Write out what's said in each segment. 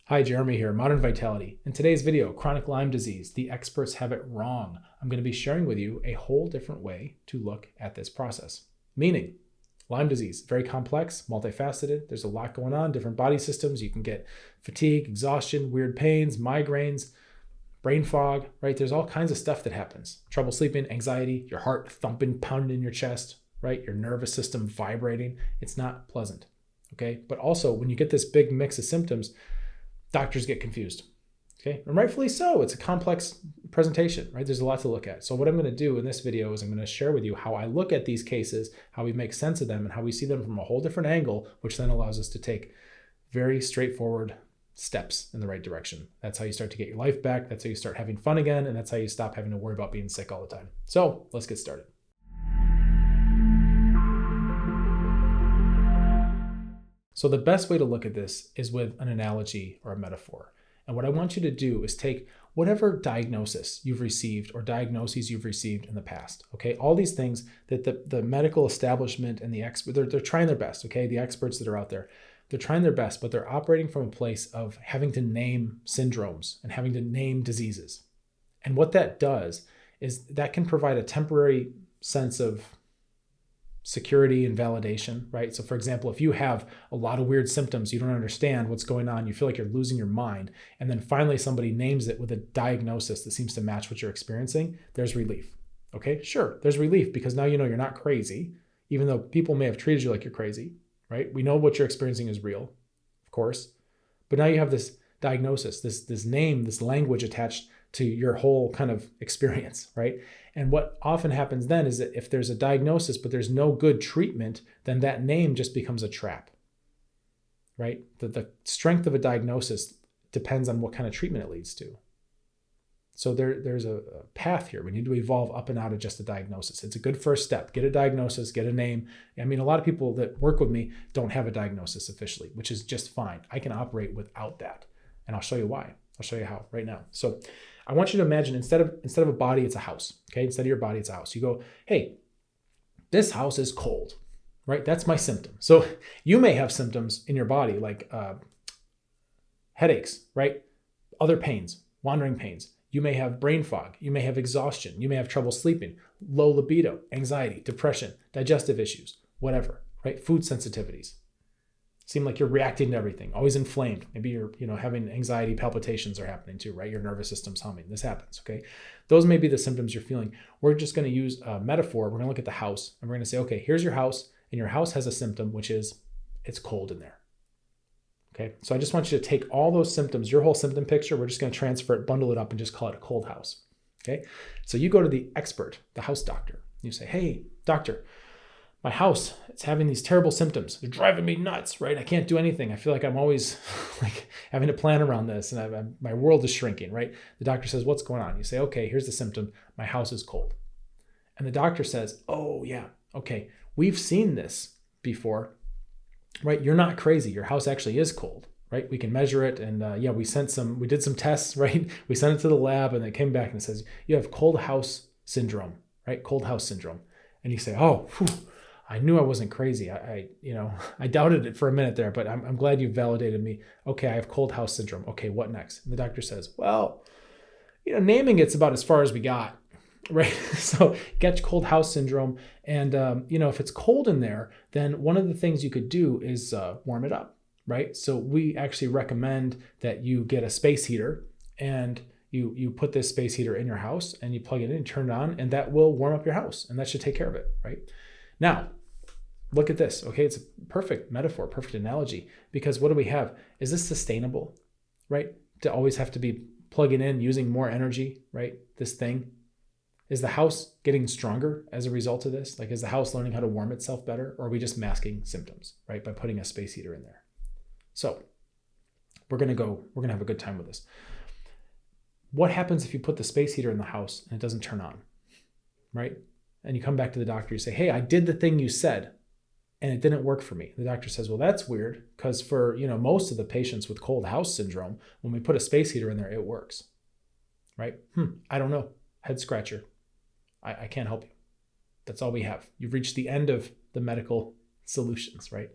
Hi, Jeremy here, Modern Vitality. In today's video, chronic Lyme disease, the experts have it wrong. I'm going to be sharing with you a whole different way to look at this process. Meaning, Lyme disease, very complex, multifaceted. There's a lot going on, different body systems. You can get fatigue, exhaustion, weird pains, migraines, brain fog, right? There's all kinds of stuff that happens. Trouble sleeping, anxiety, your heart thumping, pounding in your chest, right? Your nervous system vibrating. It's not pleasant, okay? But also, when you get this big mix of symptoms, doctors get confused, okay? And rightfully so. It's a complex presentation, right? There's a lot to look at. So what I'm going to do in this video is I'm going to share with you how I look at these cases, how we make sense of them, and how we see them from a whole different angle, which then allows us to take very straightforward steps in the right direction. That's how you start to get your life back. That's how you start having fun again. And that's how you stop having to worry about being sick all the time. So let's get started. So the best way to look at this is with an analogy or a metaphor. And what I want you to do is take whatever diagnosis you've received or diagnoses you've received in the past, okay? All these things that the medical establishment and the expert, they're trying their best, okay? The experts that are out there, they're trying their best, but they're operating from a place of having to name syndromes and having to name diseases. And what that does is that can provide a temporary sense of security and validation, right? So for example, if you have a lot of weird symptoms, you don't understand what's going on, you feel like you're losing your mind, and then finally somebody names it with a diagnosis that seems to match what you're experiencing, there's relief, okay? Sure, there's relief because now you know you're not crazy, even though people may have treated you like you're crazy, right? We know what you're experiencing is real, of course, but now you have this diagnosis, this name, this language attached to your whole kind of experience, right? And what often happens then is that if there's a diagnosis, but there's no good treatment, then that name just becomes a trap, right? The strength of a diagnosis depends on what kind of treatment it leads to. So there's a path here. We need to evolve up and out of just a diagnosis. It's a good first step. Get a diagnosis, get a name. I mean, a lot of people that work with me don't have a diagnosis officially, which is just fine. I can operate without that. And I'll show you why. I'll show you how right now. So I want you to imagine instead of a body, it's a house, okay? Instead of your body, it's a house. You go, hey, this house is cold, right? That's my symptom. So you may have symptoms in your body like headaches, right? Other pains, wandering pains. You may have brain fog. You may have exhaustion. You may have trouble sleeping, low libido, anxiety, depression, digestive issues, whatever, right? Food sensitivities. Seem like you're reacting to everything, always inflamed. Maybe you're, having anxiety, palpitations are happening too, right? Your nervous system's humming. This happens, okay? Those may be the symptoms you're feeling. We're just going to use a metaphor. We're going to look at the house and we're going to say, okay, here's your house, and your house has a symptom, which is it's cold in there. Okay, so I just want you to take all those symptoms, your whole symptom picture, we're just going to transfer it, bundle it up, and just call it a cold house. Okay, so you go to the expert, the house doctor. You say, hey, doctor, my house, it's having these terrible symptoms. They're driving me nuts, right? I can't do anything. I feel like I'm always like having to plan around this, and my world is shrinking, right? The doctor says, what's going on? You say, okay, here's the symptom. My house is cold. And the doctor says, oh yeah, okay, we've seen this before, right? You're not crazy. Your house actually is cold, right? We can measure it. And yeah, we did some tests, right? We sent it to the lab and it came back and it says, you have cold house syndrome, right? Cold house syndrome. And you say, oh, whew, I knew I wasn't crazy. I doubted it for a minute there, but I'm glad you validated me. Okay, I have cold house syndrome. Okay, what next? And the doctor says, well, naming it's about as far as we got, right? So get cold house syndrome. And, if it's cold in there, then one of the things you could do is warm it up, right? So we actually recommend that you get a space heater and you put this space heater in your house and you plug it in, turn it on, and that will warm up your house and that should take care of it, right? Now, look at this, okay? It's a perfect metaphor, perfect analogy, because what do we have? Is this sustainable, right? To always have to be plugging in, using more energy, right? This thing. Is the house getting stronger as a result of this? Like, is the house learning how to warm itself better? Or are we just masking symptoms, right? By putting a space heater in there. So we're going to have a good time with this. What happens if you put the space heater in the house and it doesn't turn on, right? And you come back to the doctor, you say, hey, I did the thing you said and it didn't work for me. The doctor says, well, that's weird because for, most of the patients with cold house syndrome, when we put a space heater in there, it works, right? I don't know. Head scratcher. I can't help you. That's all we have. You've reached the end of the medical solutions, right?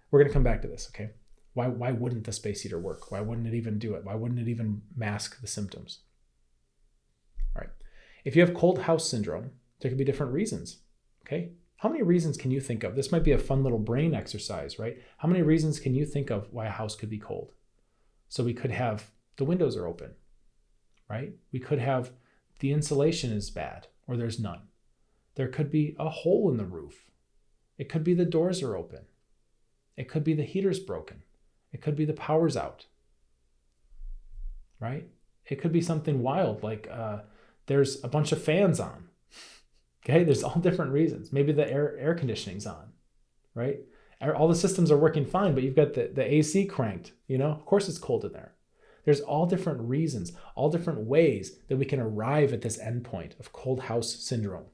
We're going to come back to this, okay? Why wouldn't the space heater work? Why wouldn't it even do it? Why wouldn't it even mask the symptoms? All right. If you have cold house syndrome, there could be different reasons. Okay. How many reasons can you think of? This might be a fun little brain exercise, right? How many reasons can you think of why a house could be cold? So we could have the windows are open, right? We could have the insulation is bad or there's none. There could be a hole in the roof. It could be the doors are open. It could be the heater's broken. It could be the power's out, right? It could be something wild like there's a bunch of fans on. Okay, there's all different reasons. Maybe the air conditioning's on, right? All the systems are working fine, but you've got the AC cranked, of course it's cold in there. There's all different reasons, all different ways that we can arrive at this endpoint of cold house syndrome.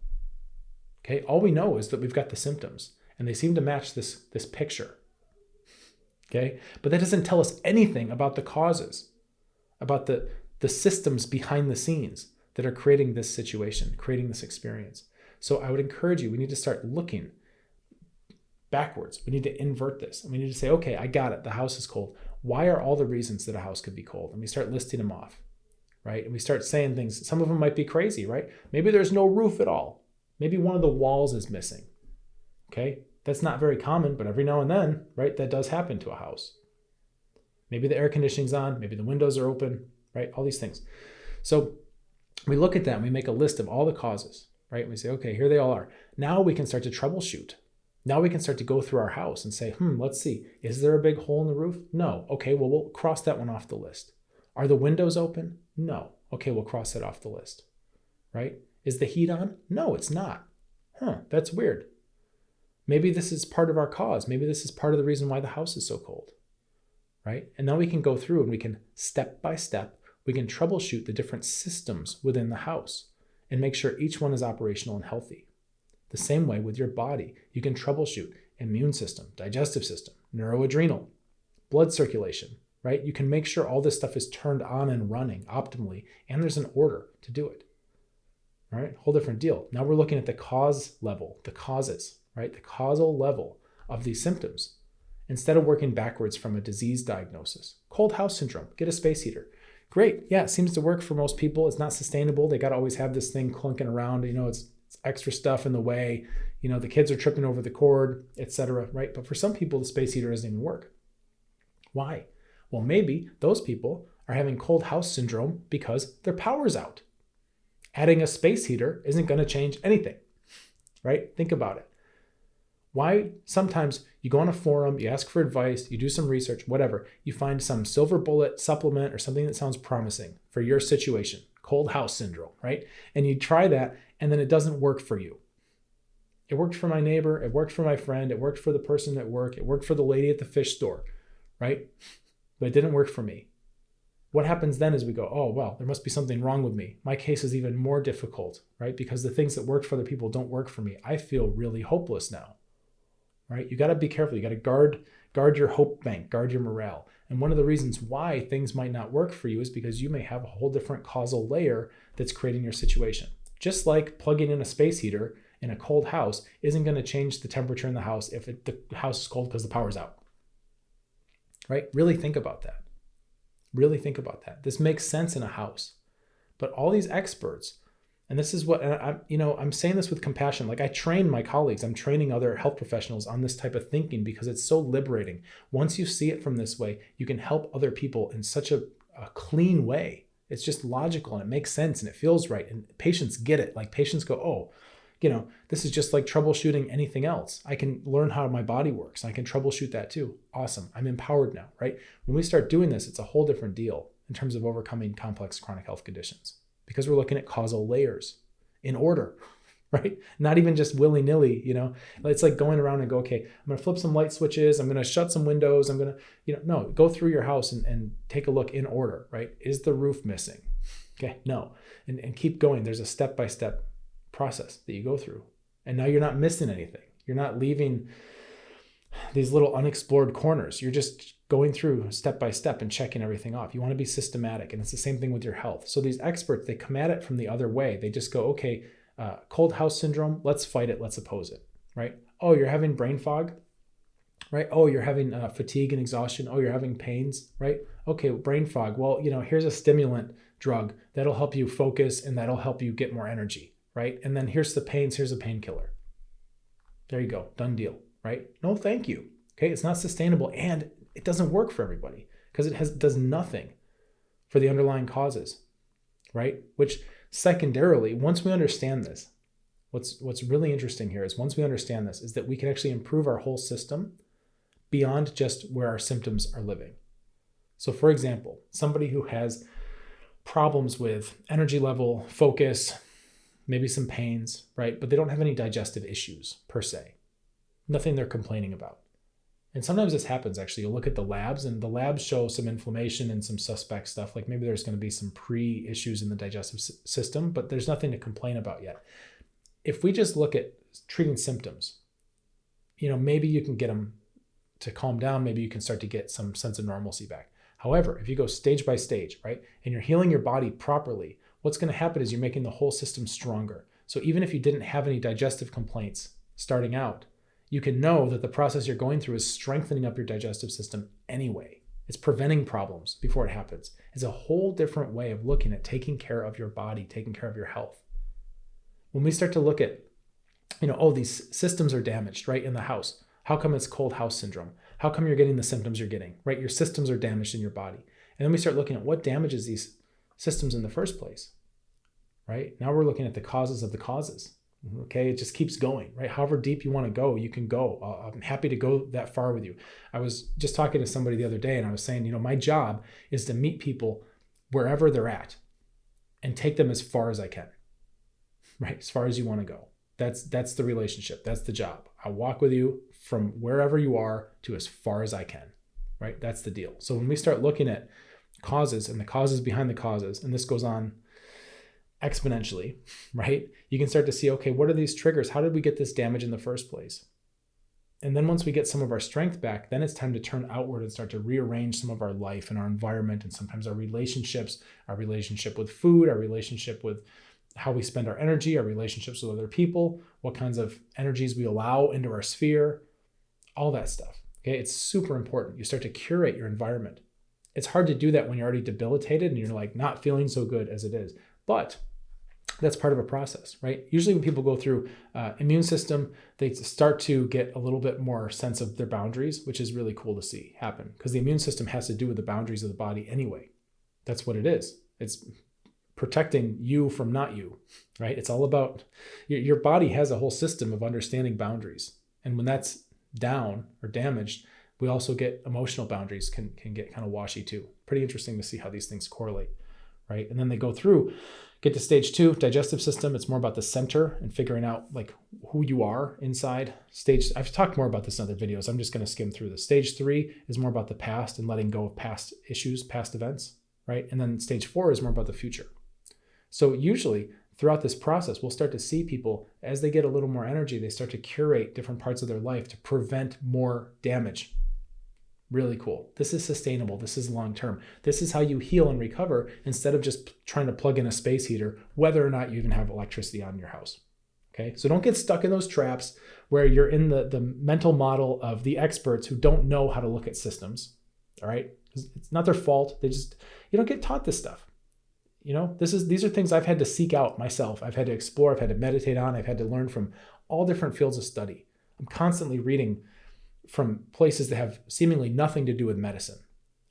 Okay, all we know is that we've got the symptoms and they seem to match this picture. Okay, but that doesn't tell us anything about the causes, about the systems behind the scenes that are creating this situation, creating this experience. So I would encourage you, we need to start looking backwards. We need to invert this. And we need to say, okay, I got it. The house is cold. Why are all the reasons that a house could be cold? And we start listing them off, right? And we start saying things. Some of them might be crazy, right? Maybe there's no roof at all. Maybe one of the walls is missing. Okay, that's not very common, but every now and then, right, that does happen to a house. Maybe the air conditioning's on, maybe the windows are open, right? All these things. So we look at that and we make a list of all the causes, right? And we say, okay, here they all are. Now we can start to troubleshoot. Now we can start to go through our house and say, let's see, is there a big hole in the roof? No. Okay, well, we'll cross that one off the list. Are the windows open? No. Okay, we'll cross that off the list, right? Is the heat on? No, it's not. That's weird. Maybe this is part of our cause. Maybe this is part of the reason why the house is so cold, right? And now we can go through and we can step by step, we can troubleshoot the different systems within the house and make sure each one is operational and healthy. The same way with your body, you can troubleshoot immune system, digestive system, neuroadrenal, blood circulation, right? You can make sure all this stuff is turned on and running optimally, and there's an order to do it. All right, whole different deal. Now we're looking at the cause level, the causes, right? The causal level of these symptoms. Instead of working backwards from a disease diagnosis. Cold house syndrome, get a space heater. Great, yeah, it seems to work for most people. It's not sustainable. They got to always have this thing clunking around. It's extra stuff in the way. The kids are tripping over the cord, etc. Right? But for some people, the space heater doesn't even work. Why? Well, maybe those people are having cold house syndrome because their power's out. Adding a space heater isn't going to change anything, right? Think about it. Why sometimes you go on a forum, you ask for advice, you do some research, whatever, you find some silver bullet supplement or something that sounds promising for your situation, cold house syndrome, right? And you try that and then it doesn't work for you. It worked for my neighbor, it worked for my friend, it worked for the person at work, it worked for the lady at the fish store, right? But it didn't work for me. What happens then is we go, oh, well, there must be something wrong with me. My case is even more difficult, right? Because the things that worked for other people don't work for me. I feel really hopeless now, right? You got to be careful. You got to guard your hope bank, guard your morale. And one of the reasons why things might not work for you is because you may have a whole different causal layer that's creating your situation. Just like plugging in a space heater in a cold house isn't going to change the temperature in the house if the house is cold because the power's out, right? Really think about that. Really think about that. This makes sense in a house. But all these experts, and this is what, I'm saying this with compassion. Like I train my colleagues, I'm training other health professionals on this type of thinking because it's so liberating. Once you see it from this way, you can help other people in such a clean way. It's just logical and it makes sense and it feels right. And patients get it. Like patients go, oh, this is just like troubleshooting anything else. I can learn how my body works. I can troubleshoot that too. Awesome. I'm empowered now, right? When we start doing this, it's a whole different deal in terms of overcoming complex chronic health conditions because we're looking at causal layers in order, right? Not even just willy-nilly, It's like going around and go, okay, I'm going to flip some light switches. I'm going to shut some windows. I'm going to, no, go through your house and take a look in order, right? Is the roof missing? Okay, no. And keep going. There's a step-by-step process that you go through. And now you're not missing anything. You're not leaving these little unexplored corners. You're just going through step by step and checking everything off. You want to be systematic. And it's the same thing with your health. So these experts, they come at it from the other way. They just go, okay, cold house syndrome, let's fight it. Let's oppose it, right? Oh, you're having brain fog? right? Oh, you're having fatigue and exhaustion. Oh, you're having pains, right? Okay, brain fog. Well, here's a stimulant drug that'll help you focus and that'll help you get more energy, right? And then here's the pains, here's a painkiller. There you go, done deal, right? No, thank you. Okay, it's not sustainable and it doesn't work for everybody because it does nothing for the underlying causes, right? Which secondarily, once we understand this, what's really interesting here is once we understand this is that we can actually improve our whole system beyond just where our symptoms are living. So for example, somebody who has problems with energy level, focus, maybe some pains, right? But they don't have any digestive issues per se. Nothing they're complaining about. And sometimes this happens actually. You'll look at the labs and the labs show some inflammation and some suspect stuff. Like maybe there's going to be some pre-issues in the digestive system, but there's nothing to complain about yet. If we just look at treating symptoms, maybe you can get them to calm down. Maybe you can start to get some sense of normalcy back. However, if you go stage by stage, right, and you're healing your body properly, what's going to happen is you're making the whole system stronger. So even if you didn't have any digestive complaints starting out, you can know that the process you're going through is strengthening up your digestive system anyway. It's preventing problems before it happens. It's a whole different way of looking at taking care of your body, taking care of your health. When we start to look at, these systems are damaged, right, in the house. How come it's cold house syndrome? How come you're getting the symptoms you're getting, right? Your systems are damaged in your body. And then we start looking at what damages these systems in the first place, right? Now we're looking at the causes of the causes. Okay, it just keeps going, right? However deep you want to go, you can go. I'm happy to go that far with you. I was just talking to somebody the other day and I was saying, my job is to meet people wherever they're at and take them as far as I can, right? As far as you want to go. That's the relationship. That's the job. I walk with you from wherever you are to as far as I can, right? That's the deal. So when we start looking at causes and the causes behind the causes, and this goes on exponentially, right? You can start to see, okay, what are these triggers? How did we get this damage in the first place? And then once we get some of our strength back, then it's time to turn outward and start to rearrange some of our life and our environment and sometimes our relationships, our relationship with food, our relationship with how we spend our energy, our relationships with other people, what kinds of energies we allow into our sphere, all that stuff. Okay, it's super important. You start to curate your environment. It's hard to do that when you're already debilitated and you're like not feeling so good as it is. But that's part of a process, right? Usually when people go through immune system, they start to get a little bit more sense of their boundaries, which is really cool to see happen because the immune system has to do with the boundaries of the body anyway. That's what it is. It's protecting you from not you, right? It's all about your body has a whole system of understanding boundaries. And when that's down or damaged, we also get emotional boundaries can get kind of washy too. Pretty interesting to see how these things correlate, right? And then they go through, get to stage 2, digestive system. It's more about the center and figuring out like who you are inside. I've talked more about this in other videos. I'm just going to skim through this. Stage 3 is more about the past and letting go of past issues, past events, right? And then stage 4 is more about the future. So usually throughout this process, we'll start to see people as they get a little more energy, they start to curate different parts of their life to prevent more damage. Really cool. This is sustainable. This is long-term. This is how you heal and recover instead of just trying to plug in a space heater, whether or not you even have electricity on in your house. Okay. So don't get stuck in those traps where you're in the mental model of the experts who don't know how to look at systems. All right. It's not their fault. You don't get taught this stuff. These are things I've had to seek out myself. I've had to explore. I've had to meditate on. I've had to learn from all different fields of study. I'm constantly reading from places that have seemingly nothing to do with medicine,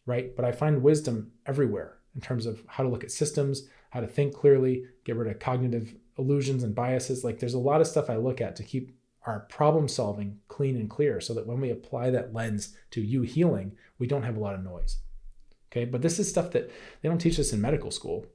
right? But I find wisdom everywhere in terms of how to look at systems, how to think clearly, get rid of cognitive illusions and biases. Like there's a lot of stuff I look at to keep our problem solving clean and clear so that when we apply that lens to you healing, we don't have a lot of noise. Okay, but this is stuff that they don't teach us in medical school.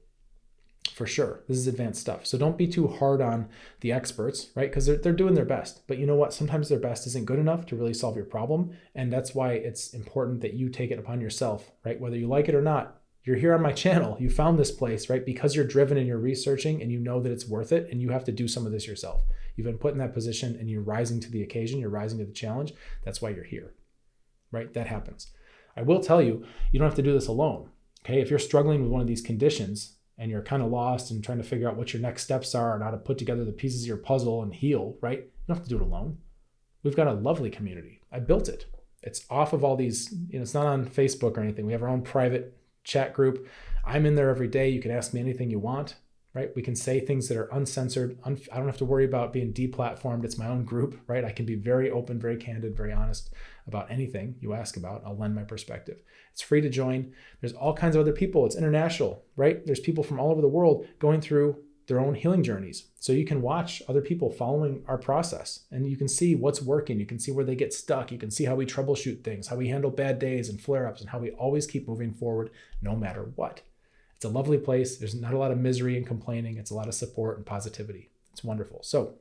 For sure. This is advanced stuff. So don't be too hard on the experts, right? Because they're doing their best. But you know what? Sometimes their best isn't good enough to really solve your problem. And that's why it's important that you take it upon yourself, right? Whether you like it or not, you're here on my channel. You found this place, right? Because you're driven and you're researching and you know that it's worth it and you have to do some of this yourself. You've been put in that position and you're rising to the occasion. You're rising to the challenge. That's why you're here, right? That happens. I will tell you, you don't have to do this alone, okay? If you're struggling with one of these conditions, and you're kind of lost and trying to figure out what your next steps are and how to put together the pieces of your puzzle and heal, right? You don't have to do it alone. We've got a lovely community. I built it. It's off of all these, it's not on Facebook or anything. We have our own private chat group. I'm in there every day. You can ask me anything you want, right? We can say things that are uncensored. I don't have to worry about being deplatformed. It's my own group, right? I can be very open, very candid, very honest about anything you ask about. I'll lend my perspective. It's free to join. There's all kinds of other people. It's international, right? There's people from all over the world going through their own healing journeys. So you can watch other people following our process and you can see what's working. You can see where they get stuck. You can see how we troubleshoot things, how we handle bad days and flare-ups, and how we always keep moving forward no matter what. It's a lovely place. There's not a lot of misery and complaining. It's a lot of support and positivity. It's wonderful. So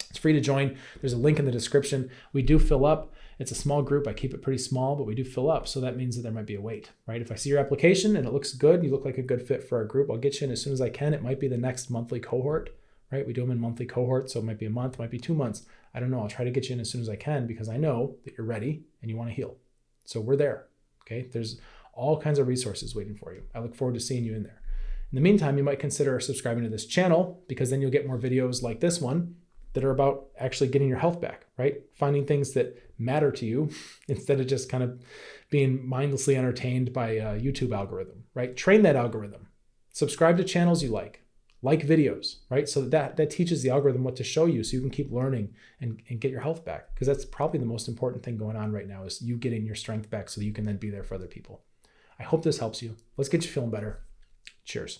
it's free to join. There's a link in the description. We do fill up. It's a small group. I keep it pretty small, but we do fill up. So that means that there might be a wait, right? If I see your application and it looks good, you look like a good fit for our group, I'll get you in as soon as I can. It might be the next monthly cohort, right? We do them in monthly cohorts. So it might be a month, it might be 2 months. I don't know. I'll try to get you in as soon as I can because I know that you're ready and you want to heal. So we're there, okay? There's all kinds of resources waiting for you. I look forward to seeing you in there. In the meantime, you might consider subscribing to this channel because then you'll get more videos like this one that are about actually getting your health back, right? Finding things that matter to you instead of just kind of being mindlessly entertained by a YouTube algorithm, right? Train that algorithm. Subscribe to channels you like videos, right? So that teaches the algorithm what to show you so you can keep learning and get your health back, because that's probably the most important thing going on right now is you getting your strength back so that you can then be there for other people. I hope this helps you. Let's get you feeling better. Cheers.